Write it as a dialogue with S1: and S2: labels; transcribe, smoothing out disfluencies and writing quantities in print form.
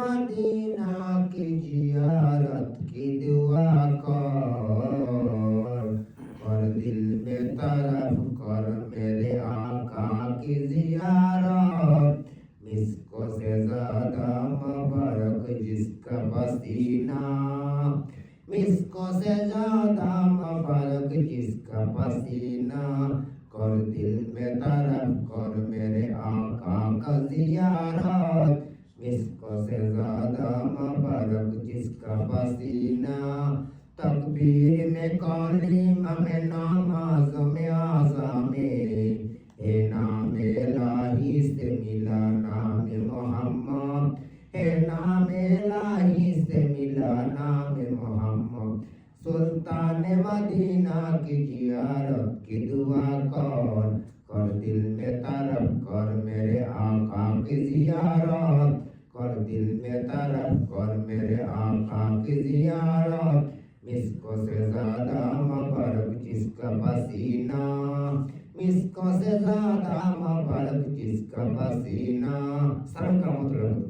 S1: Medina की जियारत की दुआ कर दिल बेतरफ कर मेरे आका की जियारत मिस्को से ज्यादा मुबारक जिसका पसीना मिस्को से ज्यादा मुबारक जिसका पसीना कर दिल में तरफ कर मेरे आका का जियारत मिस्को से ज्यादा मुबारक जिसका पसीना तकबीर में कलीमा में नमाज में आज़ा मेरे हे नाम इलाही से मिला नाम मोहम्मद हे नाम इलाही से मिला नाम मोहम्मद सुल्तान मदीना की जियारत की दुआ कर दिल में तरफ कर मेरे आका की जियारत कर दिल में तरफ कर मेरे आका की जियारत मिस्को से ज्यादा मुबारक जिसका पसीना मिस्को से ज्यादा मुबारक जिसका पसीना। सलाम का मतलब